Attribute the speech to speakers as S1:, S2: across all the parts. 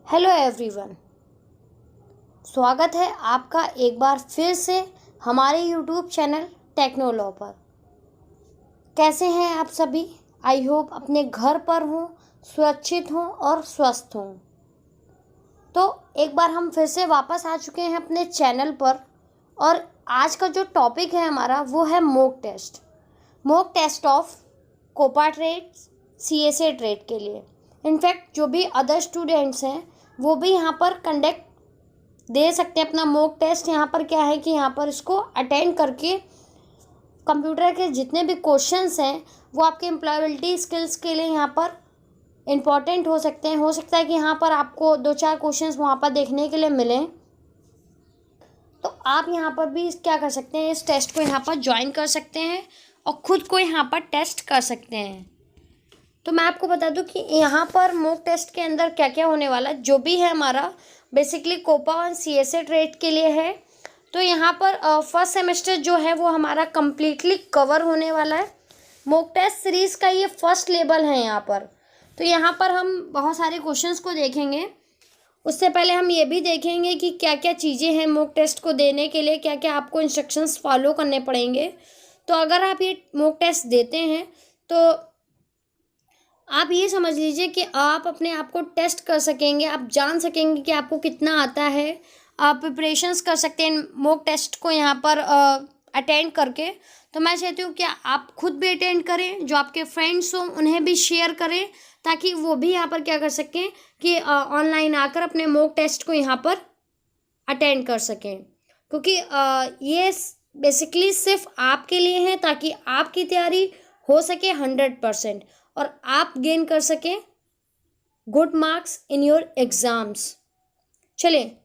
S1: Hello everyone, स्वागत है आपका एक बार फिर से हमारे यूट्यूब चैनल टेक्नोलॉ पर। कैसे हैं आप सभी? आई होप अपने घर पर हों, सुरक्षित हों और स्वस्थ हों। तो एक बार हम फिर से वापस आ चुके हैं अपने चैनल पर और आज का जो टॉपिक है हमारा वो है mock test of COPA trade, CSA trade के लिए। इनफैक्ट जो भी अदर स्टूडेंट्स हैं वो भी यहाँ पर कंडक्ट दे सकते हैं अपना मॉक टेस्ट। यहाँ पर क्या है कि यहाँ पर इसको अटेंड करके कंप्यूटर के जितने भी क्वेश्चंस हैं वो आपके एम्प्लॉयबिलिटी स्किल्स के लिए यहाँ पर इम्पॉर्टेंट हो सकते हैं। हो सकता है कि यहाँ पर आपको 2-4 क्वेश्चंस वहाँ पर देखने के लिए मिलें, तो आप यहाँ पर भी क्या कर सकते हैं, इस टेस्ट को यहाँ पर ज्वाइन कर सकते हैं और ख़ुद को यहाँ पर टेस्ट कर सकते हैं। तो मैं आपको बता दूं कि यहाँ पर मॉक टेस्ट के अंदर क्या क्या होने वाला है। जो भी है हमारा बेसिकली कोपा और CSA ट्रेड के लिए है। तो यहाँ पर फर्स्ट सेमेस्टर जो है वो हमारा कम्प्लीटली कवर होने वाला है। मॉक टेस्ट सीरीज़ का ये फर्स्ट लेवल है यहाँ पर। तो यहाँ पर हम बहुत सारे क्वेश्चंस को देखेंगे। उससे पहले हम ये भी देखेंगे कि क्या क्या चीज़ें हैं मॉक टेस्ट को देने के लिए, क्या क्या आपको इंस्ट्रक्शंस फॉलो करने पड़ेंगे। तो अगर आप ये मॉक टेस्ट देते हैं तो आप ये समझ लीजिए कि आप अपने आप को टेस्ट कर सकेंगे, आप जान सकेंगे कि आपको कितना आता है। आप प्रिपरेशंस कर सकते हैं मॉक टेस्ट को यहाँ पर अटेंड करके। तो मैं चाहती हूँ कि आप खुद भी अटेंड करें, जो आपके फ्रेंड्स हों उन्हें भी शेयर करें, ताकि वो भी यहाँ पर क्या कर सकें कि ऑनलाइन आकर अपने मॉक टेस्ट को यहाँ पर अटेंड कर सकें। क्योंकि ये बेसिकली सिर्फ आपके लिए है, ताकि आपकी तैयारी हो सके 100% और आप गेन कर सकें good marks in your exams. चलिए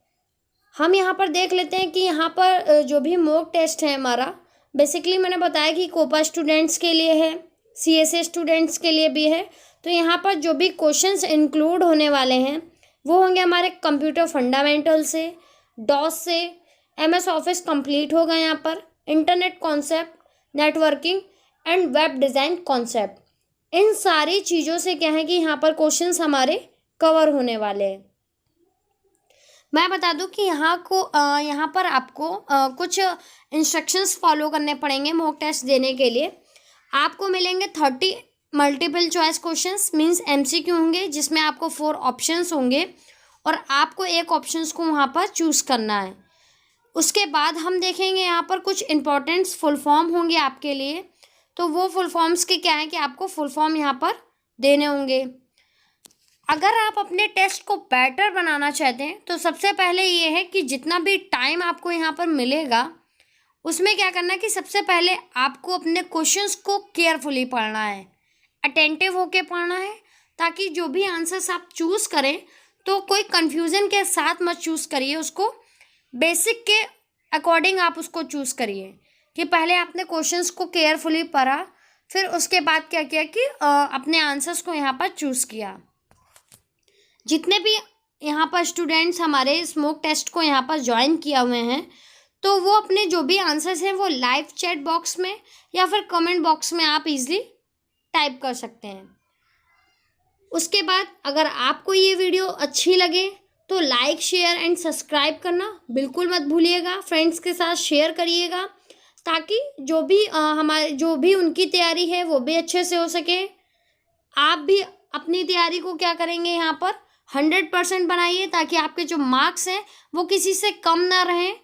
S1: हम यहाँ पर देख लेते हैं कि यहाँ पर जो भी मॉक टेस्ट है हमारा, बेसिकली मैंने बताया कि कोपा स्टूडेंट्स के लिए है, CSA स्टूडेंट्स के लिए भी है। तो यहाँ पर जो भी क्वेश्चंस इंक्लूड होने वाले हैं वो होंगे हमारे कंप्यूटर फंडामेंटल से, डॉस से, MS ऑफिस कंप्लीट होगा यहाँ पर, internet concept, networking and web design concept. इन सारी चीज़ों से क्या है कि यहाँ पर क्वेश्चंस हमारे कवर होने वाले हैं। मैं बता दूं कि यहाँ पर आपको कुछ इंस्ट्रक्शंस फॉलो करने पड़ेंगे मॉक टेस्ट देने के लिए। आपको मिलेंगे 30 multiple choice questions, means MCQ होंगे, जिसमें आपको 4 ऑप्शंस होंगे और आपको एक ऑप्शंस को वहाँ पर चूज़ करना है। उसके बाद हम देखेंगे यहाँ पर कुछ इंपॉर्टेंट फुल फॉर्म होंगे आपके लिए। तो वो फुल फॉर्म्स के क्या है कि आपको फुल फॉर्म यहाँ पर देने होंगे। अगर आप अपने टेस्ट को बेटर बनाना चाहते हैं तो सबसे पहले ये है कि जितना भी टाइम आपको यहाँ पर मिलेगा उसमें क्या करना है कि सबसे पहले आपको अपने क्वेश्चंस को केयरफुली पढ़ना है, अटेंटिव होके पढ़ना है, ताकि जो भी आंसर्स आप चूज़ करें तो कोई कन्फ्यूज़न के साथ मत चूज़ करिए उसको, बेसिक के अकॉर्डिंग आप उसको चूज़ करिए। कि पहले आपने क्वेश्चंस को केयरफुली पढ़ा, फिर उसके बाद क्या किया कि अपने आंसर्स को यहाँ पर चूज़ किया। जितने भी यहाँ पर स्टूडेंट्स हमारे इस मॉक टेस्ट को यहाँ पर ज्वाइन किया हुए हैं, तो वो अपने जो भी आंसर्स हैं वो लाइव चैट बॉक्स में या फिर कमेंट बॉक्स में आप इजीली टाइप कर सकते हैं। उसके बाद अगर आपको ये वीडियो अच्छी लगे तो लाइक, शेयर एंड सब्सक्राइब करना बिल्कुल मत भूलिएगा। फ्रेंड्स के साथ शेयर करिएगा, ताकि जो भी उनकी तैयारी है वो भी अच्छे से हो सके। आप भी अपनी तैयारी को क्या करेंगे यहाँ पर 100% बनाइए, ताकि आपके जो मार्क्स हैं वो किसी से कम ना रहें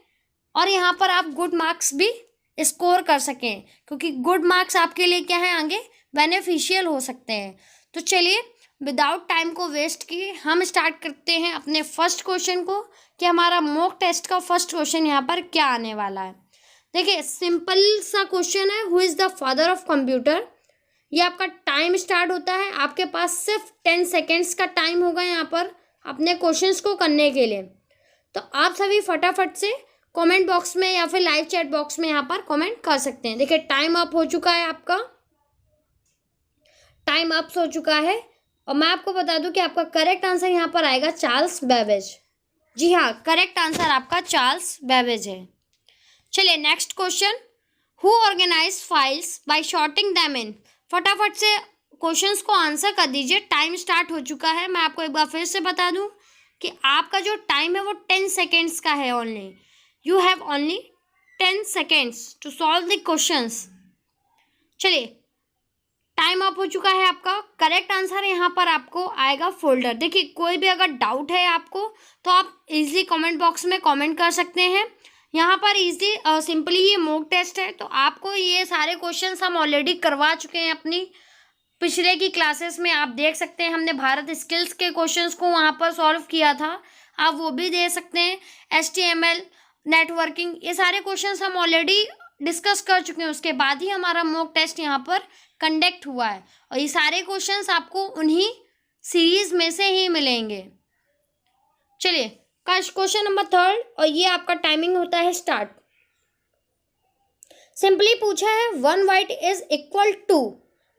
S1: और यहाँ पर आप गुड मार्क्स भी स्कोर कर सकें, क्योंकि गुड मार्क्स आपके लिए क्या है आगे बेनिफिशियल हो सकते हैं। तो चलिए विदाउट टाइम को वेस्ट किए हम स्टार्ट करते हैं अपने फर्स्ट क्वेश्चन को, कि हमारा मॉक टेस्ट का फर्स्ट क्वेश्चन यहाँ पर क्या आने वाला है। देखिए सिंपल सा क्वेश्चन है, who is the father of computer. ये आपका टाइम स्टार्ट होता है, आपके पास सिर्फ 10 सेकेंड्स का टाइम होगा यहाँ पर अपने क्वेश्चंस को करने के लिए। तो आप सभी फटाफट से कमेंट बॉक्स में या फिर लाइव चैट बॉक्स में यहाँ पर कमेंट कर सकते हैं। देखिए टाइम अप हो चुका है, आपका टाइम अप हो चुका है। और मैं आपको बता दूं कि आपका करेक्ट आंसर यहाँ पर आएगा चार्ल्स बेबेज। जी हाँ, करेक्ट आंसर आपका चार्ल्स बेबेज है। चलिए next question, who organize files by sorting them in. फटाफट से क्वेश्चंस को आंसर कर दीजिए, टाइम स्टार्ट हो चुका है। मैं आपको एक बार फिर से बता दूं कि आपका जो टाइम है वो 10 सेकेंड्स का है only. You have only 10 seconds to solve the questions. चलिए, टाइम अप हो चुका है आपका। करेक्ट आंसर यहाँ पर आपको आएगा फोल्डर। देखिए, कोई भी अगर डाउट है आपको तो आप इजीली कमेंट बॉक्स में कमेंट कर सकते हैं। यहाँ पर इजीली सिंपली ये मॉक टेस्ट है, तो आपको ये सारे क्वेश्चंस हम ऑलरेडी करवा चुके हैं अपनी पिछले की क्लासेस में। आप देख सकते हैं, हमने भारत स्किल्स के क्वेश्चंस को वहाँ पर सॉल्व किया था, आप वो भी दे सकते हैं। HTML, नेटवर्किंग, ये सारे क्वेश्चंस हम ऑलरेडी डिस्कस कर चुके हैं। उसके बाद ही हमारा मॉक टेस्ट यहाँ पर कंडक्ट हुआ है, और ये सारे क्वेश्चंस आपको उन्हीं सीरीज में से ही मिलेंगे। चलिए, क्वेश्चन नंबर 3, और ये आपका टाइमिंग होता है स्टार्ट। सिंपली पूछा है 1 वाइट इज इक्वल टू,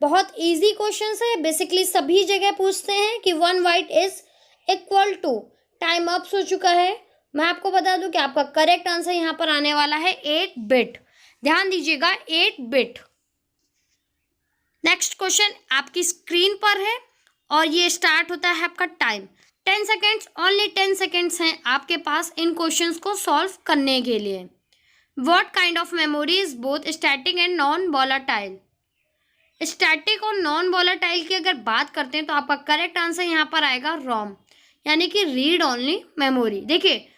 S1: बहुत इजी क्वेश्चन है, बेसिकली सभी जगह पूछते हैं कि 1 byte is equal to. Time up हो चुका है। मैं आपको बता दूं कि आपका करेक्ट आंसर यहाँ पर आने वाला है 8 बिट। ध्यान दीजिएगा, 8 बिट। नेक्स्ट क्वेश्चन आपकी स्क्रीन पर है, और ये स्टार्ट होता है आपका टाइम 10 सेकेंड्स, ओनली 10 सेकेंड्स हैं आपके पास इन क्वेश्चंस को सॉल्व करने के लिए। What kind of memory is both static and non volatile. Static और नॉन वॉलेटाइल की अगर बात करते हैं तो आपका करेक्ट आंसर यहाँ पर आएगा रोम, यानी कि रीड ओनली मेमोरी। देखिए,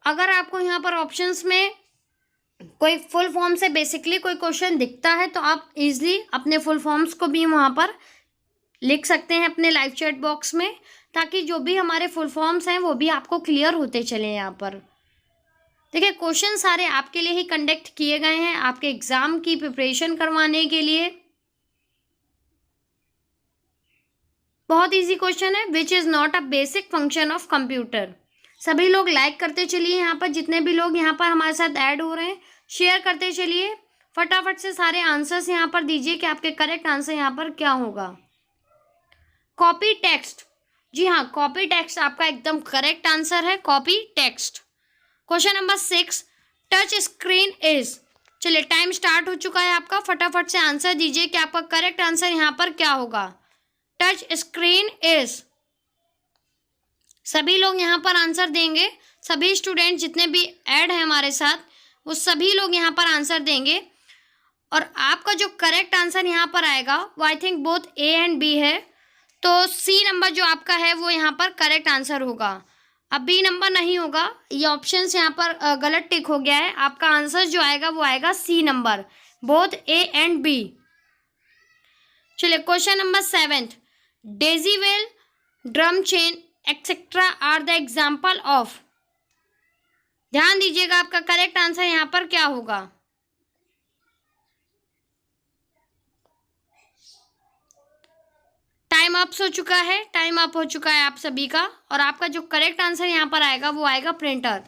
S1: अगर आपको यहाँ पर ऑप्शंस में कोई फुल फॉर्म से बेसिकली कोई क्वेश्चन दिखता है तो आप इजीली अपने फुल फॉर्म्स को भी वहाँ पर लिख सकते हैं अपने लाइव चैट बॉक्स में, ताकि जो भी हमारे फुल फॉर्म्स हैं वो भी आपको क्लियर होते चले। यहाँ पर देखिए, क्वेश्चन सारे आपके लिए ही कंडक्ट किए गए हैं, आपके एग्जाम की प्रिपरेशन करवाने के लिए। बहुत इजी क्वेश्चन है। Which is not a basic function of computer. सभी लोग लाइक करते चलिए, यहाँ पर जितने भी लोग यहाँ पर हमारे साथ ऐड हो रहे हैं शेयर करते चलिए। फटाफट से सारे आंसर्स यहाँ पर दीजिए कि आपके करेक्ट आंसर यहाँ पर क्या होगा। कॉपी टेक्स्ट, जी हाँ, कॉपी टेक्स्ट आपका एकदम करेक्ट आंसर है, copy text. Question number 6, touch screen is. चलिए, टाइम स्टार्ट हो चुका है आपका। फटाफट से आंसर दीजिए कि आपका करेक्ट आंसर यहाँ पर क्या होगा। Touch screen is. सभी लोग यहाँ पर आंसर देंगे, सभी स्टूडेंट जितने भी ऐड हैं हमारे साथ वो सभी लोग यहाँ पर आंसर देंगे, और आपका जो करेक्ट आंसर यहाँ पर आएगा वो I think both A and B है, तो C नंबर जो आपका है वो यहाँ पर करेक्ट आंसर होगा। अब B नंबर नहीं होगा, ये ऑप्शंस यहाँ पर गलत टिक हो गया है। आपका आंसर जो आएगा वो आएगा C number, both A and B। चलिए, question number 7, decibel, drum chain etcetera are the example of. ध्यान दीजिएगा, आपका करेक्ट आंसर यहाँ पर क्या होगा। टाइम अप हो चुका है, टाइम अप हो चुका है आप सभी का, और आपका जो करेक्ट आंसर यहाँ पर आएगा वो आएगा प्रिंटर।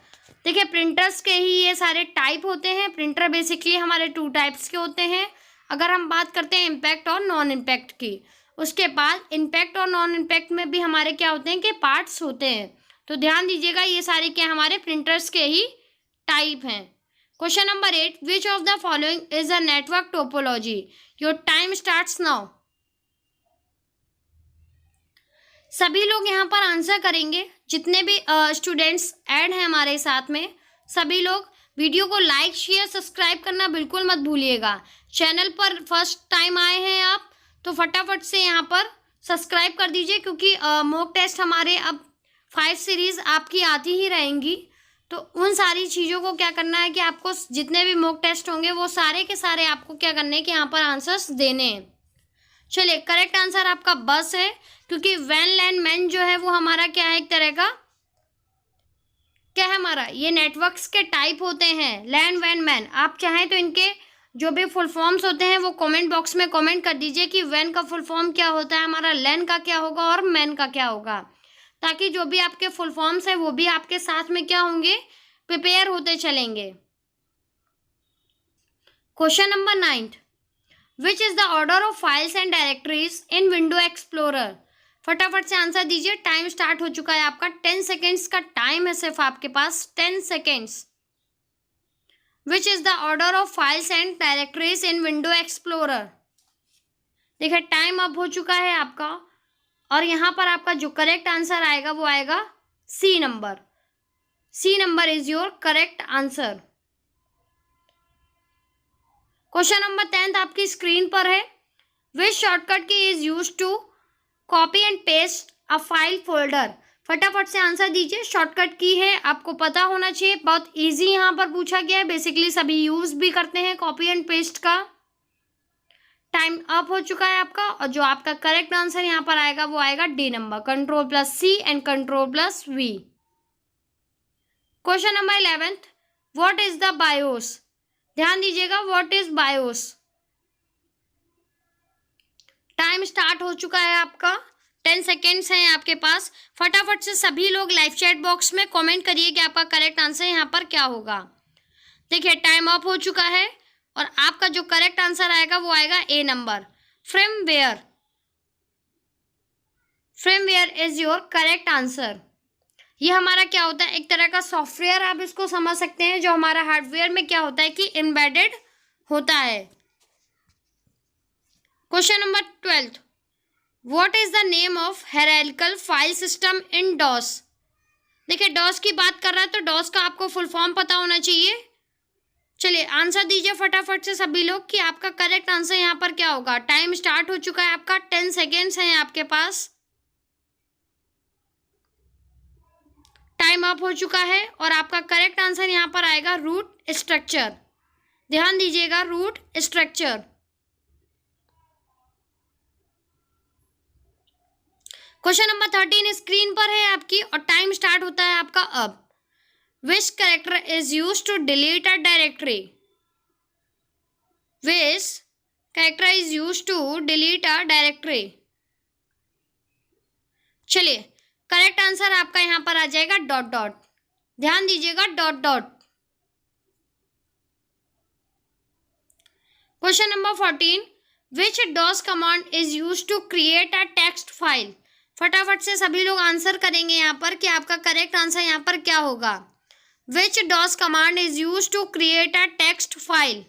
S1: देखिए, प्रिंटर्स के ही ये सारे टाइप होते हैं। प्रिंटर बेसिकली हमारे 2 टाइप्स के होते हैं। अगर हम बात करते हैं इम्पैक्ट और नॉन इम्पैक्ट की, उसके बाद इम्पैक्ट और नॉन इम्पैक्ट में भी हमारे क्या होते हैं कि पार्ट्स होते हैं। तो ध्यान दीजिएगा, ये सारे क्या हमारे प्रिंटर्स के ही टाइप हैं। Question number 8, which of the following is a network topology. Your time starts now. सभी लोग यहाँ पर आंसर करेंगे, जितने भी स्टूडेंट्स ऐड हैं हमारे साथ में, सभी लोग वीडियो को लाइक शेयर सब्सक्राइब करना बिल्कुल मत भूलिएगा। चैनल पर फर्स्ट टाइम आए हैं आप तो फटाफट से यहाँ पर सब्सक्राइब कर दीजिए, क्योंकि मॉक टेस्ट हमारे अब 5 सीरीज आपकी आती ही रहेंगी। तो उन सारी चीज़ों को क्या करना है कि आपको जितने भी मॉक टेस्ट होंगे वो सारे के सारे आपको क्या करने हैं कि यहाँ पर आंसर्स देने हैं। चलिए, करेक्ट आंसर आपका बस है, क्योंकि वैन लैन मैन जो है वो हमारा क्या है, एक तरह का क्या है हमारा, ये नेटवर्क्स के टाइप होते हैं, लैन वैन मैन। आप चाहें तो इनके जो भी फुल फॉर्म्स होते हैं वो कमेंट बॉक्स में कमेंट कर दीजिए कि वैन का फुल फॉर्म क्या होता है, हमारा लैन का क्या होगा और मैन का क्या होगा, ताकि जो भी आपके फुल फॉर्म्स है वो भी आपके साथ में क्या होंगे, प्रिपेयर होते चलेंगे। Question number 9, which is the order of files and directories in window explorer. फटाफट से आंसर दीजिए, टाइम स्टार्ट हो चुका है आपका। 10 सेकेंड्स का टाइम है सिर्फ आपके पास, 10 seconds. Which is the order of files and directories in window explorer. देखिए, टाइम अब हो चुका है आपका, और यहाँ पर आपका जो करेक्ट आंसर आएगा वो आएगा C number. C number is your correct answer. Question number 10 आपकी स्क्रीन पर है। Which shortcut key is use to copy and paste a file folder. फटाफट से आंसर दीजिए। शॉर्टकट की है, आपको पता होना चाहिए, बहुत इजी यहाँ पर पूछा गया है। बेसिकली सभी यूज भी करते हैं कॉपी एंड पेस्ट का। टाइम अप हो चुका है आपका, और जो आपका करेक्ट आंसर यहाँ पर आएगा वो आएगा D number, control plus C and control plus V. Question number 11, what is the BIOS. ध्यान दीजिएगा, what is BIOS. Time start हो चुका है आपका, 10 सेकेंड्स हैं आपके पास। फटाफट से सभी लोग लाइव चैट बॉक्स में कमेंट करिए कि आपका करेक्ट आंसर यहाँ पर क्या होगा। देखिए टाइम अप हो चुका है, और आपका जो करेक्ट आंसर आएगा वो आएगा A number, firmware. Firmware is your correct answer. ये हमारा क्या होता है, एक तरह का सॉफ्टवेयर आप इसको समझ सकते हैं, जो हमारा हार्डवेयर में क्या होता है कि एम्बेडेड होता है। Question number 12, what is the name of hierarchical file system in DOS. देखिए डॉस की बात कर रहा है, तो डॉस का आपको फुल फॉर्म पता होना चाहिए। चलिए आंसर दीजिए फटाफट से सभी लोग कि आपका करेक्ट आंसर यहाँ पर क्या होगा। टाइम स्टार्ट हो चुका है आपका, 10 सेकेंड्स हैं आपके पास। टाइम अप हो चुका है, और आपका करेक्ट आंसर यहाँ पर आएगा रूट स्ट्रक्चर। ध्यान दीजिएगा, root structure. Question number 13 screen पर है आपकी, और टाइम स्टार्ट होता है आपका अब। Which character is used to delete a directory? Which character is used to delete a directory? चलिए करेक्ट आंसर आपका यहां पर आ जाएगा डॉट डॉट। ध्यान दीजिएगा, dot dot. Question number 14, which DOS command is used to create a text file? फटाफट से सभी लोग आंसर करेंगे यहाँ पर कि आपका करेक्ट आंसर यहाँ पर क्या होगा। Which DOS command is used to create a text file?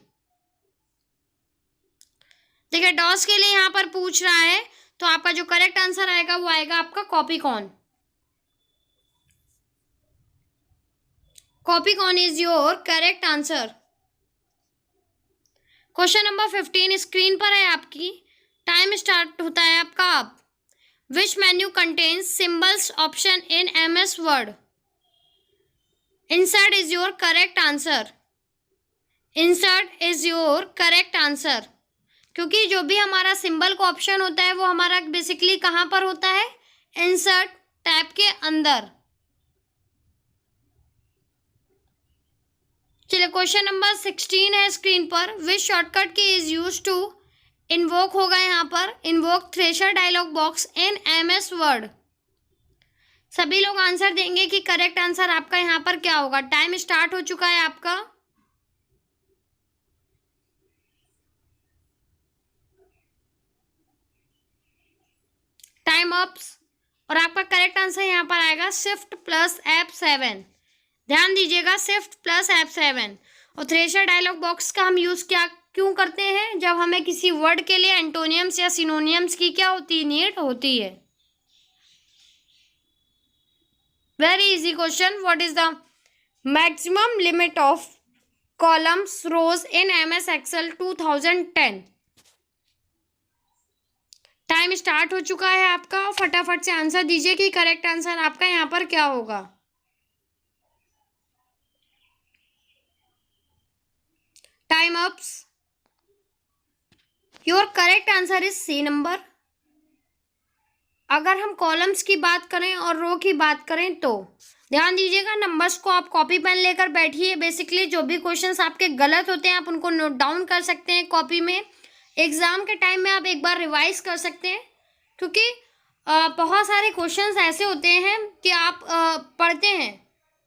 S1: देखिए DOS के लिए यहाँ पर पूछ रहा है, तो आपका जो करेक्ट आंसर आएगा वो आएगा आपका copy con. Copy con is your correct answer. Question number 15 screen पर है आपकी। टाइम स्टार्ट होता है आपका अब। Which menu contains symbols option in MS Word? Insert is your correct answer. Insert is your correct answer. क्योंकि जो भी हमारा सिंबल का ऑप्शन होता है वो हमारा बेसिकली कहाँ पर होता है, इंसर्ट टैब के अंदर। चलिए क्वेश्चन नंबर 16 है स्क्रीन पर। Which shortcut key is use to invoke होगा यहाँ पर, invoke thesaurus dialog box in MS Word. सभी लोग आंसर देंगे कि करेक्ट आंसर आपका यहाँ पर क्या होगा। टाइम स्टार्ट हो चुका है आपका। टाइम अप्स, और आपका करेक्ट आंसर यहाँ पर आएगा शिफ्ट प्लस F7। ध्यान दीजिएगा, शिफ्ट प्लस F7। और थ्रेशर डायलॉग बॉक्स का हम यूज क्यों करते हैं, जब हमें किसी वर्ड के लिए एंटोनियम्स या सिनोनियम्स की क्या होती है, नीड होती है। Very easy question, what is the maximum limit of columns rows in MS Excel 2010? Time start हो चुका है आपका, फटाफट से आंसर दीजिए कि करेक्ट आंसर आपका यहाँ पर क्या होगा। Time ups, your correct answer is C number. अगर हम कॉलम्स की बात करें और रो की बात करें तो ध्यान दीजिएगा, नंबर्स को आप कॉपी पेन लेकर बैठिए। बेसिकली जो भी क्वेश्चंस आपके गलत होते हैं आप उनको नोट डाउन कर सकते हैं कॉपी में। एग्जाम के टाइम में आप एक बार रिवाइज कर सकते हैं, क्योंकि बहुत सारे क्वेश्चंस ऐसे होते हैं कि आप पढ़ते हैं,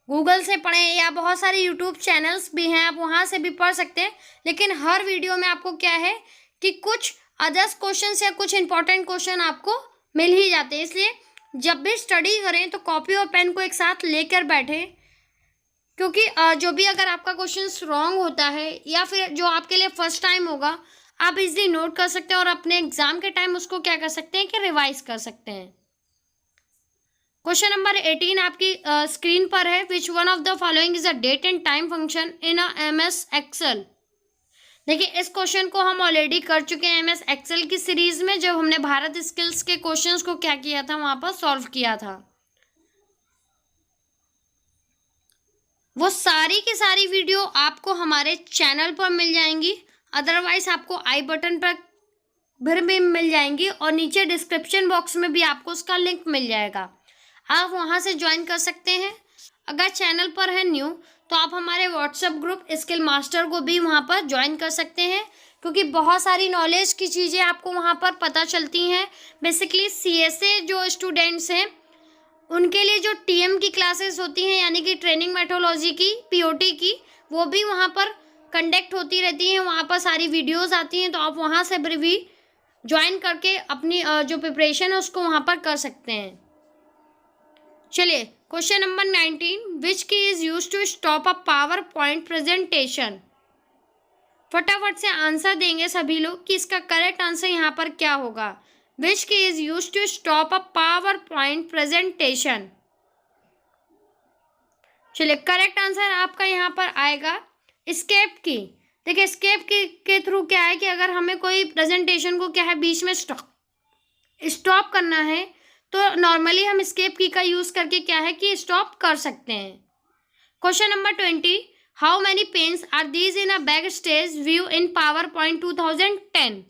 S1: गूगल से पढ़ें या बहुत सारे यूट्यूब चैनल्स भी हैं, आप वहाँ से भी पढ़ सकते हैं। लेकिन हर वीडियो में आपको क्या है कि कुछ अदर्स क्वेश्चंस या कुछ इंपॉर्टेंट क्वेश्चन आपको मिल ही जाते हैं। इसलिए जब भी स्टडी करें तो कॉपी और पेन को एक साथ लेकर बैठें, क्योंकि जो भी अगर आपका क्वेश्चन रॉन्ग होता है या फिर जो आपके लिए फर्स्ट टाइम होगा, आप इजीली नोट कर सकते हैं और अपने एग्जाम के टाइम उसको क्या कर सकते हैं कि रिवाइज कर सकते हैं। क्वेश्चन नंबर 18 आपकी स्क्रीन पर है। Which one of the following is a date and time function in a MS Excel. देखिए इस क्वेश्चन को हम ऑलरेडी कर चुके हैं एमएस एक्सेल की सीरीज में, जब हमने भारत स्किल्स के क्वेश्चंस को क्या किया था, वहां पर सॉल्व किया था। वो सारी की सारी वीडियो आपको हमारे चैनल पर मिल जाएंगी, अदरवाइज आपको आई बटन पर भी मिल जाएंगी और नीचे डिस्क्रिप्शन बॉक्स में भी आपको उसका लिंक मिल जाएगा, आप वहां से ज्वाइन कर सकते हैं। अगर चैनल पर है न्यू तो आप हमारे व्हाट्सएप ग्रुप स्किल मास्टर को भी वहां पर ज्वाइन कर सकते हैं, क्योंकि बहुत सारी नॉलेज की चीज़ें आपको वहां पर पता चलती हैं। बेसिकली सीएसए जो स्टूडेंट्स हैं उनके लिए जो टीएम की क्लासेस होती हैं, यानी कि ट्रेनिंग मेथोडोलॉजी की, पीओटी की, वो भी वहाँ पर कंडक्ट होती रहती हैं। वहाँ पर सारी वीडियोस आती हैं, तो आप वहाँ से भी ज्वाइन करके अपनी जो प्रिपरेशन है उसको वहाँ पर कर सकते हैं। चलिए question number 19, which key is use to stop a PowerPoint presentation. फटाफट से आंसर देंगे सभी लोग कि इसका करेक्ट आंसर यहाँ पर क्या होगा। Which key is used to stop a PowerPoint presentation? चलिए करेक्ट आंसर आपका यहाँ पर आएगा एस्केप की। देखिए एस्केप की के थ्रू क्या है कि अगर हमें कोई प्रेजेंटेशन को क्या है बीच में स्टॉप करना है, तो नॉर्मली हम एस्केप की का यूज करके क्या है कि स्टॉप कर सकते हैं। Question number 20, how many panes are these in a backstage view in PowerPoint 2010।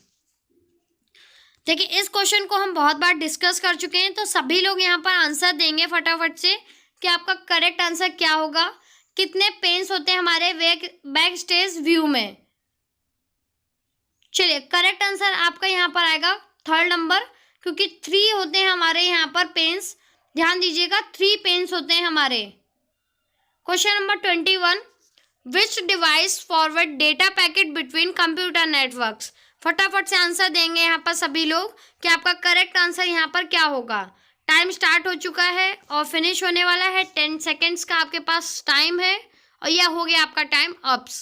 S1: देखिए इस क्वेश्चन को हम बहुत बार डिस्कस कर चुके हैं, तो सभी लोग यहाँ पर आंसर देंगे फटाफट से कि आपका करेक्ट आंसर क्या होगा। कितने पेन्स होते हैं हमारे बैक स्टेज व्यू में। चलिए करेक्ट आंसर आपका यहाँ पर आएगा थर्ड नंबर, क्योंकि 3 होते हैं हमारे यहाँ पर पेन्स। ध्यान दीजिएगा 3 पेन्स होते हैं हमारे। क्वेश्चन नंबर 21, विच device forward data packet between computer networks. फटाफट से आंसर देंगे यहाँ पर सभी लोग कि आपका करेक्ट आंसर यहाँ पर क्या होगा। टाइम स्टार्ट हो चुका है और फिनिश होने वाला है। 10 सेकेंड्स का आपके पास टाइम है और यह हो गया आपका टाइम अप्स।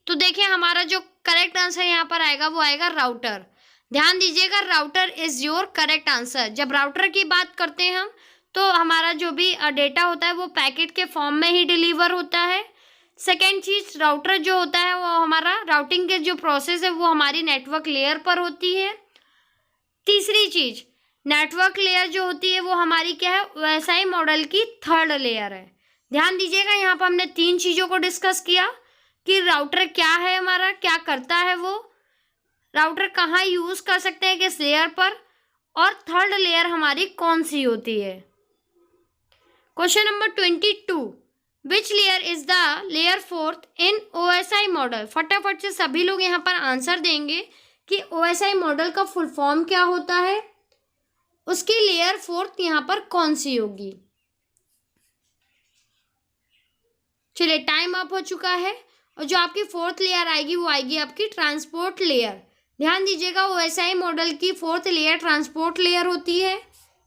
S1: तो देखिए हमारा जो करेक्ट आंसर यहाँ पर आएगा वो आएगा राउटर। ध्यान दीजिएगा router is your correct answer. जब राउटर की बात करते हैं हम, तो हमारा जो भी डेटा होता है वो पैकेट के फॉर्म में ही डिलीवर होता है। सेकेंड चीज, राउटर जो होता है वो हमारा राउटिंग के जो प्रोसेस है वो हमारी नेटवर्क लेयर पर होती है। तीसरी चीज, नेटवर्क लेयर जो होती है वो हमारी क्या है, OSI मॉडल की थर्ड लेयर है। ध्यान दीजिएगा यहाँ पर हमने 3 चीजों को डिस्कस किया कि राउटर क्या है हमारा, क्या करता है वो, राउटर कहाँ यूज कर सकते हैं किस लेयर पर, और थर्ड लेयर हमारी कौन सी होती है। Question number 22, which layer is the layer 4th in OSI model. फटाफट से सभी लोग यहाँ पर आंसर देंगे कि OSI मॉडल का फुल फॉर्म क्या होता है, उसकी लेयर 4th यहाँ पर कौन सी होगी। चलिए टाइम अप हो चुका है और जो आपकी 4th लेयर आएगी वो आएगी आपकी ट्रांसपोर्ट लेयर। ध्यान दीजिएगा OSI मॉडल की 4th लेयर ट्रांसपोर्ट लेयर होती है।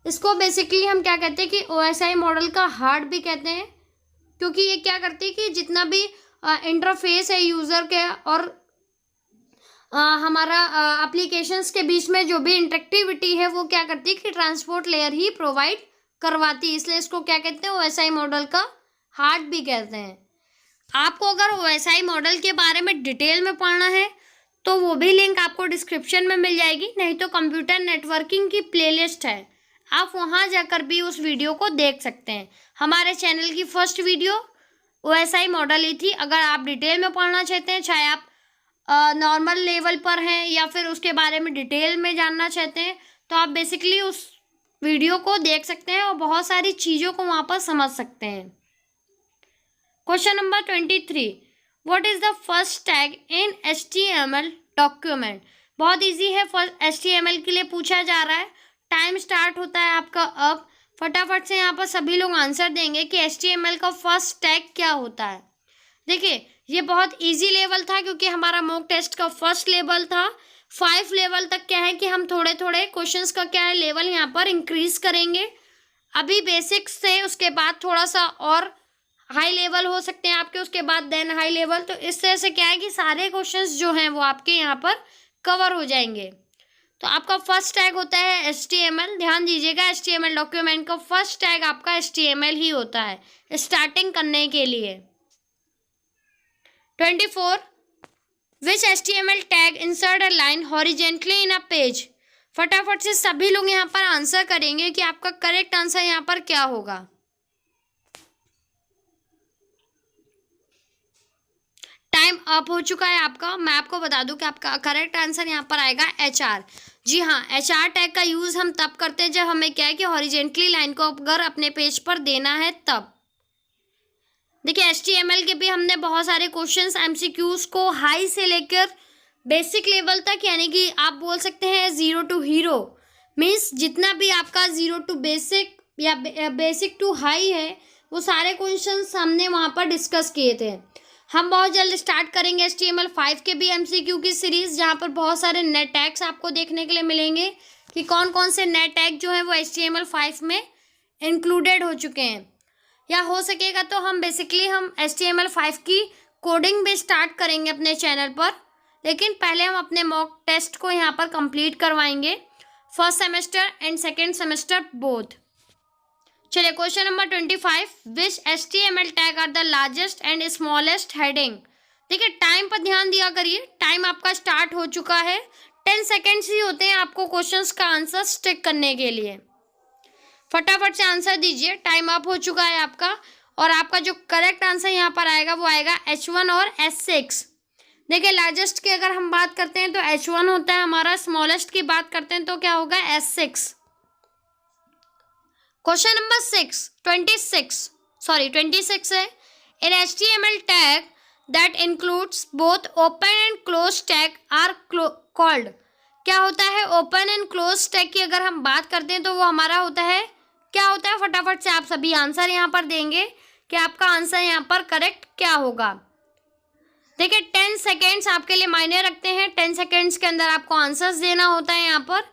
S1: इसको बेसिकली हम क्या कहते हैं कि OSI मॉडल का हार्ट भी कहते हैं, क्योंकि ये क्या करती है कि जितना भी इंटरफेस है यूज़र के और हमारा एप्लीकेशंस के बीच में जो भी इंटरेक्टिविटी है वो क्या करती है कि ट्रांसपोर्ट लेयर ही प्रोवाइड करवाती है। इसलिए इसको क्या कहते हैं, OSI मॉडल का हार्ट भी कहते हैं। आपको अगर OSI मॉडल के बारे में डिटेल में पढ़ना है तो वो भी लिंक आपको डिस्क्रिप्शन में मिल जाएगी, नहीं तो कंप्यूटर नेटवर्किंग की प्लेलिस्ट है, आप वहाँ जाकर भी उस वीडियो को देख सकते हैं। हमारे चैनल की फर्स्ट वीडियो OSI मॉडल ही थी। अगर आप डिटेल में पढ़ना चाहते हैं, चाहे आप नॉर्मल लेवल पर हैं या फिर उसके बारे में डिटेल में जानना चाहते हैं, तो आप बेसिकली उस वीडियो को देख सकते हैं और बहुत सारी चीज़ों को वहाँ पर समझ सकते हैं। Question number 23, what is the first tag in HTML document. बहुत इजी है, फर्स्ट HTML के लिए पूछा जा रहा है। टाइम स्टार्ट होता है आपका अब। फटाफट से यहाँ पर सभी लोग आंसर देंगे कि HTML का फर्स्ट टैग क्या होता है। देखिए ये बहुत इजी लेवल था, क्योंकि हमारा मॉक टेस्ट का फर्स्ट लेवल था। 5 लेवल तक क्या है कि हम थोड़े थोड़े क्वेश्चंस का क्या है लेवल यहाँ पर इंक्रीज करेंगे। अभी बेसिक्स से उसके बाद थोड़ा सा और हाई लेवल हो सकते हैं आपके, उसके बाद देन हाई लेवल। तो इस तरह से क्या है कि सारे क्वेश्चंस जो हैं वो आपके यहाँ पर कवर हो जाएंगे। तो तो आपका फर्स्ट टैग होता है HTML। ध्यान दीजिएगा, HTML डॉक्यूमेंट का फर्स्ट टैग आपका HTML ही होता है स्टार्टिंग करने के लिए। 24 विच HTML tag insert a line horizontally in a page. फटाफट से सभी लोग यहाँ पर आंसर करेंगे कि आपका करेक्ट आंसर यहाँ पर क्या होगा। टाइम अप हो चुका है आपका। मैं आपको बता दूं कि आपका करेक्ट आंसर यहाँ पर आएगा HR। जी हाँ, HR टैग का यूज हम तब करते हैं जब हमें क्या है कि हॉरिजेंटली लाइन को अगर अपने पेज पर देना है तब। देखिए HTML के भी हमने बहुत सारे क्वेश्चंस MCQs को हाई से लेकर बेसिक लेवल तक, यानी कि आप बोल सकते हैं 0 to हीरो, मीन्स जितना भी आपका 0 to बेसिक या बेसिक टू हाई है वो सारे क्वेश्चंस हमने वहाँ पर डिस्कस किए थे। हम बहुत जल्द स्टार्ट करेंगे HTML5 के भी MCQ की सीरीज, जहाँ पर बहुत सारे नए टैग्स आपको देखने के लिए मिलेंगे कि कौन कौन से नए टैग जो हैं वो HTML5 में इंक्लूडेड हो चुके हैं। या हो सकेगा तो हम HTML5 की कोडिंग भी स्टार्ट करेंगे अपने चैनल पर, लेकिन पहले हम अपने मॉक टेस्ट को यहाँ पर कंप्लीट करवाएंगे, first semester and second semester both. चलिए question number 25, which HTML tag are the largest and smallest heading. देखिए टाइम पर ध्यान दिया करिए, टाइम आपका स्टार्ट हो चुका है। 10 सेकेंड्स ही होते हैं आपको क्वेश्चंस का आंसर स्टिक करने के लिए। फटाफट से आंसर दीजिए, टाइम अप हो चुका है आपका। और आपका जो करेक्ट आंसर यहाँ पर आएगा वो आएगा H1 और S6। देखिए लार्जेस्ट की अगर हम बात करते हैं तो H1 होता है हमारा, स्मॉलेस्ट की बात करते हैं तो क्या होगा S6। क्वेश्चन नंबर 26 है, in HTML tag that includes both open and close tag are called. क्या होता है ओपन एंड क्लोज टैग की अगर हम बात करते हैं तो वो हमारा होता है, क्या होता है? फटाफट से आप सभी आंसर यहाँ पर देंगे कि आपका आंसर यहाँ पर करेक्ट क्या होगा। देखिए 10 सेकेंड्स आपके लिए मायने रखते हैं, 10 सेकेंड्स के अंदर आपको आंसर्स देना होता है। यहाँ पर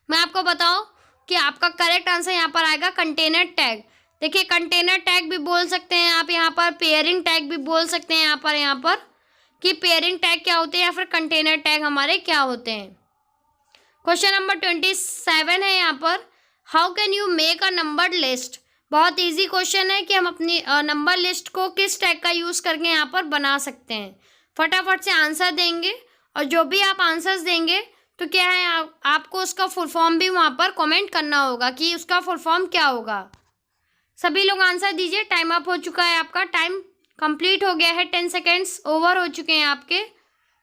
S1: मैं आपको बताऊं कि आपका करेक्ट आंसर यहाँ पर आएगा कंटेनर टैग। देखिए कंटेनर टैग भी बोल सकते हैं आप, यहाँ पर पेयरिंग टैग भी बोल सकते हैं यहाँ पर कि पेयरिंग टैग क्या होते हैं या फिर कंटेनर टैग हमारे क्या होते हैं। क्वेश्चन नंबर 27 है यहाँ पर, how can you make a numbered list. बहुत इजी क्वेश्चन है कि हम अपनी नंबर लिस्ट को किस टैग का यूज़ करके यहाँ पर बना सकते हैं। फटाफट से आंसर देंगे और जो भी आप आंसर्स देंगे तो क्या है आपको उसका फुल फॉर्म भी वहाँ पर कमेंट करना होगा कि उसका फुल फॉर्म क्या होगा। सभी लोग आंसर दीजिए, टाइम अप हो चुका है आपका, टाइम कंप्लीट हो गया है, 10 सेकेंड्स ओवर हो चुके हैं आपके।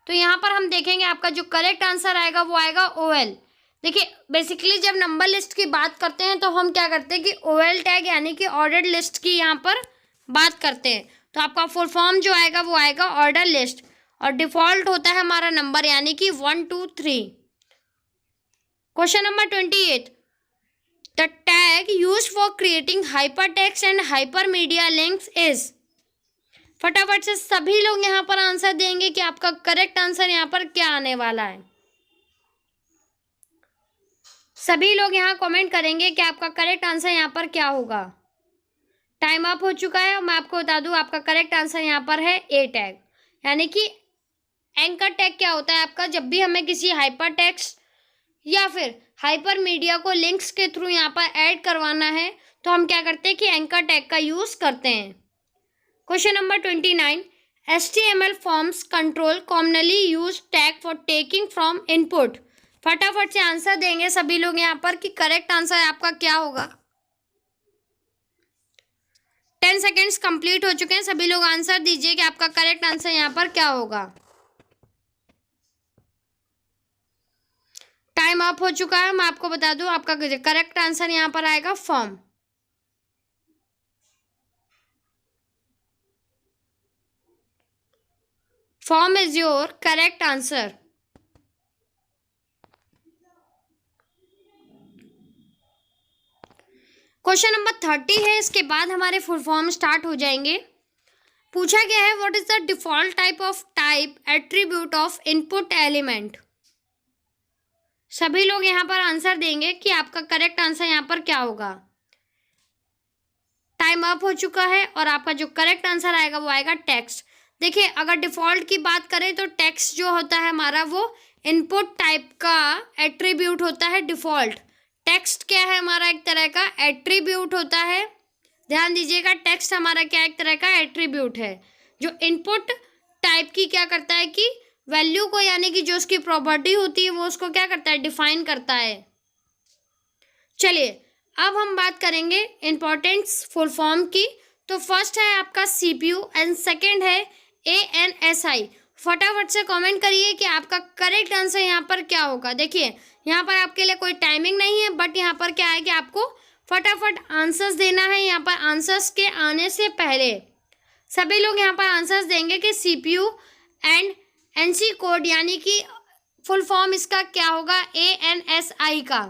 S1: तो यहाँ पर हम देखेंगे आपका जो करेक्ट आंसर आएगा वो आएगा OL। देखिए बेसिकली जब नंबर लिस्ट की बात करते हैं तो हम क्या करते हैं कि OL टैग यानी कि ऑर्डर लिस्ट की यहाँ पर बात करते हैं। तो आपका फुल फॉर्म जो आएगा वो आएगा ऑर्डर लिस्ट, और डिफॉल्ट होता है हमारा नंबर यानी कि 1 2 3। Question number 28, the tag used for creating hypertext and hypermedia links is. फटाफट से सभी लोग यहाँ पर आंसर देंगे कि आपका करेक्ट आंसर यहाँ पर क्या आने वाला है। सभी लोग यहाँ कमेंट करेंगे कि आपका करेक्ट आंसर यहाँ पर क्या होगा। टाइम अप हो चुका है और मैं आपको बता दूं आपका करेक्ट आंसर यहाँ पर है A टैग, यानी कि एंकर टैग क्या होता है आपका, जब भी हमें किसी हाइपर टेक्स्ट या फिर हाइपर मीडिया को लिंक्स के थ्रू यहाँ पर ऐड करवाना है तो हम क्या करते हैं कि एंकर टैग का यूज करते हैं। Question number 29, HTML forms control commonly use tag for taking from input. फटाफट से आंसर देंगे सभी लोग यहाँ पर कि करेक्ट आंसर आपका क्या होगा। 10 सेकेंड्स कंप्लीट हो चुके हैं, सभी लोग आंसर दीजिए कि आपका करेक्ट आंसर यहाँ पर क्या होगा। टाइम अप हो चुका है, मैं आपको बता दूं आपका करेक्ट आंसर यहाँ पर आएगा form. Form is your correct answer. Question number 30 है, इसके बाद हमारे फुल फॉर्म स्टार्ट हो जाएंगे। पूछा गया है what is the default type attribute of input element. सभी लोग यहाँ पर आंसर देंगे कि आपका करेक्ट आंसर यहाँ पर क्या होगा। टाइम अप हो चुका है और आपका जो करेक्ट आंसर आएगा वो आएगा टेक्स्ट। देखिए अगर डिफॉल्ट की बात करें तो टेक्स्ट जो होता है हमारा वो इनपुट टाइप का एट्रीब्यूट होता है डिफ़ॉल्ट। टेक्स्ट क्या है हमारा, एक तरह का एट्रीब्यूट होता है। ध्यान दीजिएगा, टेक्स्ट हमारा क्या एक तरह का एट्रीब्यूट है जो इनपुट टाइप की क्या करता है कि वैल्यू को, यानी कि जो उसकी प्रॉपर्टी होती है वो उसको क्या करता है, डिफाइन करता है। चलिए अब हम बात करेंगे इम्पोर्टेंस फुल फॉर्म की। तो फर्स्ट है आपका CPU एंड सेकंड है ANSI। फटाफट से कमेंट करिए कि आपका करेक्ट आंसर यहाँ पर क्या होगा। देखिए यहाँ पर आपके लिए कोई टाइमिंग नहीं है, बट यहाँ पर क्या है कि आपको फटाफट आंसर्स देना है। यहाँ पर आंसर्स के आने से पहले सभी लोग यहाँ पर आंसर्स देंगे कि CPU एंड NC कोड, यानी कि फुल फॉर्म इसका क्या होगा, ANSI का।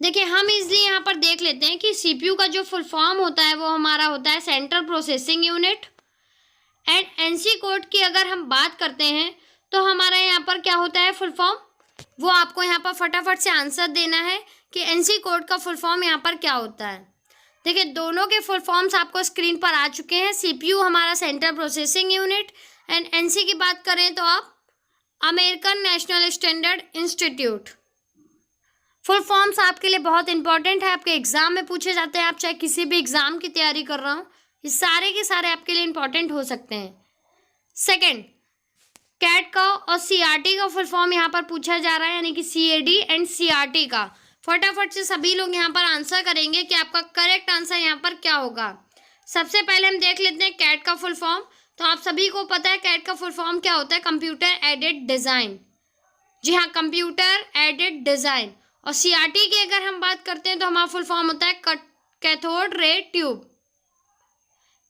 S1: देखिए हम इजली यहाँ पर देख लेते हैं कि CPU का जो फुल फॉर्म होता है वो हमारा होता है central processing unit. And NC code की अगर हम बात करते हैं तो हमारा यहाँ पर क्या होता है फुल फॉर्म, वो आपको यहाँ पर फटाफट से आंसर देना है कि NC कोड का फुल फॉर्म यहाँ पर क्या होता है। देखिए दोनों के फुल फॉर्म्स आपको स्क्रीन पर आ चुके हैं। CPU हमारा central processing unit and NC की बात करें तो आप American national standard institute. Full forms आपके लिए बहुत इंपॉर्टेंट है, आपके एग्जाम में पूछे जाते हैं। आप चाहे किसी भी एग्जाम की तैयारी कर रहा हो, ये सारे के सारे आपके लिए इंपॉर्टेंट हो सकते हैं। सेकंड, कैट का और CRT का फुल फॉर्म यहाँ पर पूछा जा रहा है, यानी कि CAD एंड CRT का। फटाफट से सभी लोग यहाँ पर आंसर करेंगे कि आपका करेक्ट आंसर यहाँ पर क्या होगा। सबसे पहले हम देख लेते हैं कैट का फुल फॉर्म। तो आप सभी को पता है कैट का फुल फॉर्म क्या होता है, कंप्यूटर एडेड डिज़ाइन। जी हाँ, कंप्यूटर एडेड डिज़ाइन। और CRT की अगर हम बात करते हैं तो हमारा फुल फॉर्म होता है cathode ray tube.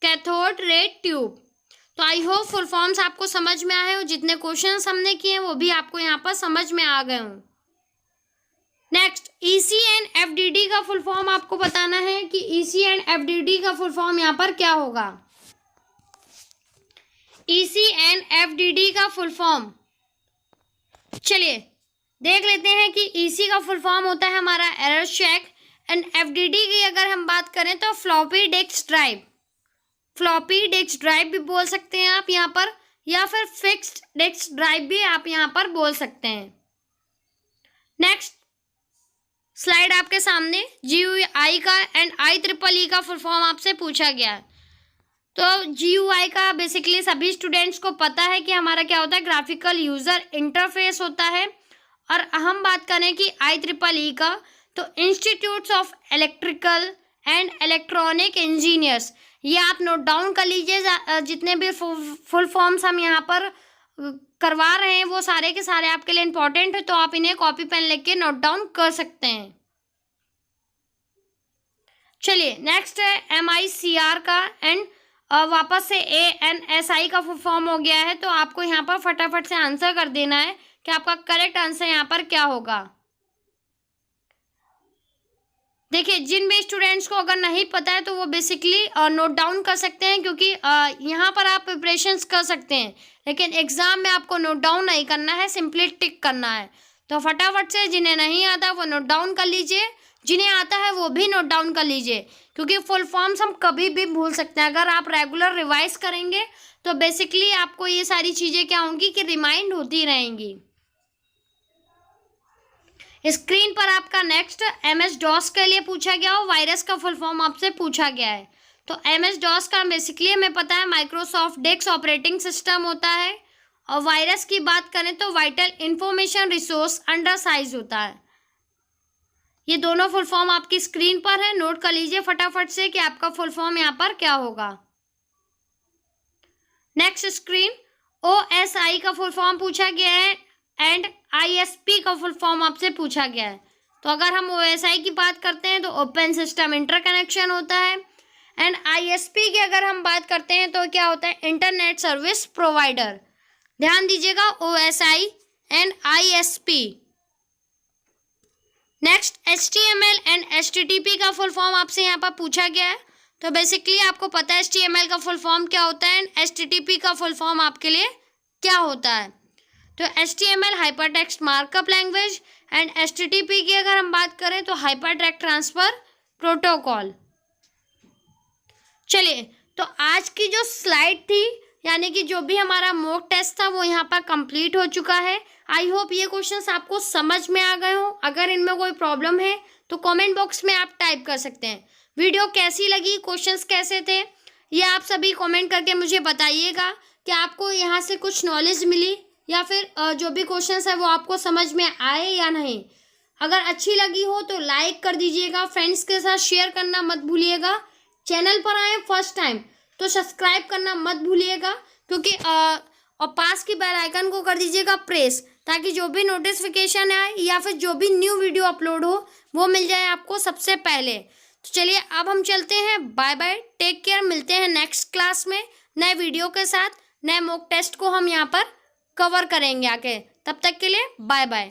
S1: Cathode ray tube. तो आई होप फुल फॉर्म्स आपको समझ में आए हो, जितने क्वेश्चंस हमने किए हैं वो भी आपको यहाँ पर समझ में आ गए हों। नेक्स्ट, EC एंड FDD का फुल फॉर्म आपको बताना है कि EC एंड FDD का फुल फॉर्म यहाँ पर क्या होगा। EC एंड FDD का फुल फॉर्म चलिए देख लेते हैं कि EC का फुल फॉर्म होता है हमारा एरर चेक एंड FDD की अगर हम बात करें तो floppy disk drive. Floppy disk drive भी बोल सकते हैं आप यहाँ पर, या फिर फिक्स्ड डिस्क ड्राइव भी आप यहाँ पर बोल सकते हैं। नेक्स्ट स्लाइड आपके सामने GUI का एंड IEEE का फुल फॉर्म आपसे पूछा गया है। तो GUI का बेसिकली सभी स्टूडेंट्स को पता है कि हमारा क्या होता है, ग्राफिकल यूज़र इंटरफेस होता है। और हम बात करें कि IEEE का, तो institutes of electrical and electronic engineers. ये आप नोट डाउन कर लीजिए, जितने भी फुल फॉर्म्स हम यहाँ पर करवा रहे हैं वो सारे के सारे आपके लिए इंपॉर्टेंट है, तो आप इन्हें कॉपी पेन लेके नोट डाउन कर सकते हैं। चलिए नेक्स्ट है MICR का एंड वापस से ANSI का फुल फॉर्म हो गया है। तो आपको यहाँ पर फटाफट से आंसर कर देना है कि आपका करेक्ट आंसर यहाँ पर क्या होगा। देखिए जिन भी स्टूडेंट्स को अगर नहीं पता है तो वो बेसिकली नोट डाउन कर सकते हैं, क्योंकि यहाँ पर आप प्रिपरेशंस कर सकते हैं, लेकिन एग्जाम में आपको नोट डाउन नहीं करना है, सिंपली टिक करना है। तो फटाफट से जिन्हें नहीं आता वो नोट डाउन कर लीजिए, जिन्हें आता है वो भी नोट डाउन कर लीजिए, क्योंकि फुल फॉर्म्स हम कभी भी भूल सकते हैं। अगर आप रेगुलर रिवाइज करेंगे तो बेसिकली आपको ये सारी चीज़ें क्या होंगी कि रिमाइंड होती रहेंगी। स्क्रीन पर आपका नेक्स्ट MS-DOS के लिए पूछा गया हो, वायरस का फुल फॉर्म आपसे पूछा गया है। तो MS-DOS का बेसिकली हमें पता है माइक्रोसॉफ्ट डिस्क ऑपरेटिंग सिस्टम होता है, और वायरस की बात करें तो vital information resource under size होता है। ये दोनों फुल फॉर्म आपकी स्क्रीन पर है, नोट कर लीजिए फटाफट से कि आपका फुल फॉर्म यहाँ पर क्या होगा। नेक्स्ट स्क्रीन, OSI का फुल फॉर्म पूछा गया है एंड ISP का फुल फॉर्म आपसे पूछा गया है। तो अगर हम OSI की बात करते हैं तो ओपन सिस्टम इंटरकनेक्शन होता है, एंड ISP की अगर हम बात करते हैं तो क्या होता है, इंटरनेट सर्विस प्रोवाइडर। ध्यान दीजिएगा, OSI and ISP। Next HTML and HTTP का फुल फॉर्म आपसे यहाँ पर पूछा गया है। तो बेसिकली आपको पता है HTML का फुल फॉर्म क्या होता है एंड HTTP का फुल फॉर्म आपके लिए क्या होता है। तो HTML hypertext markup language and HTTP की अगर हम बात करें तो हाइपर टेक्स्ट ट्रांसफर प्रोटोकॉल। चलिए तो आज की जो स्लाइड थी यानी कि जो भी हमारा मॉक टेस्ट था वो यहाँ पर कंप्लीट हो चुका है। आई होप ये क्वेश्चंस आपको समझ में आ गए हो। अगर इनमें कोई प्रॉब्लम है तो कमेंट बॉक्स में आप टाइप कर सकते हैं। वीडियो कैसी लगी, क्वेश्चंस कैसे थे, ये आप सभी कमेंट करके मुझे बताइएगा कि आपको यहाँ से कुछ नॉलेज मिली या फिर जो भी क्वेश्चंस है वो आपको समझ में आए या नहीं। अगर अच्छी लगी हो तो लाइक कर दीजिएगा, फ्रेंड्स के साथ शेयर करना मत भूलिएगा। चैनल पर आए फर्स्ट टाइम तो सब्सक्राइब करना मत भूलिएगा, क्योंकि और पास की बेल आइकन को कर दीजिएगा प्रेस, ताकि जो भी नोटिफिकेशन आए या फिर जो भी न्यू वीडियो अपलोड हो वो मिल जाए आपको सबसे पहले। तो चलिए अब हम चलते हैं, बाय बाय, टेक केयर। मिलते हैं नेक्स्ट क्लास में नए वीडियो के साथ। नए मॉक टेस्ट को हम यहाँ पर कवर करेंगे आके। तब तक के लिए बाय बाय।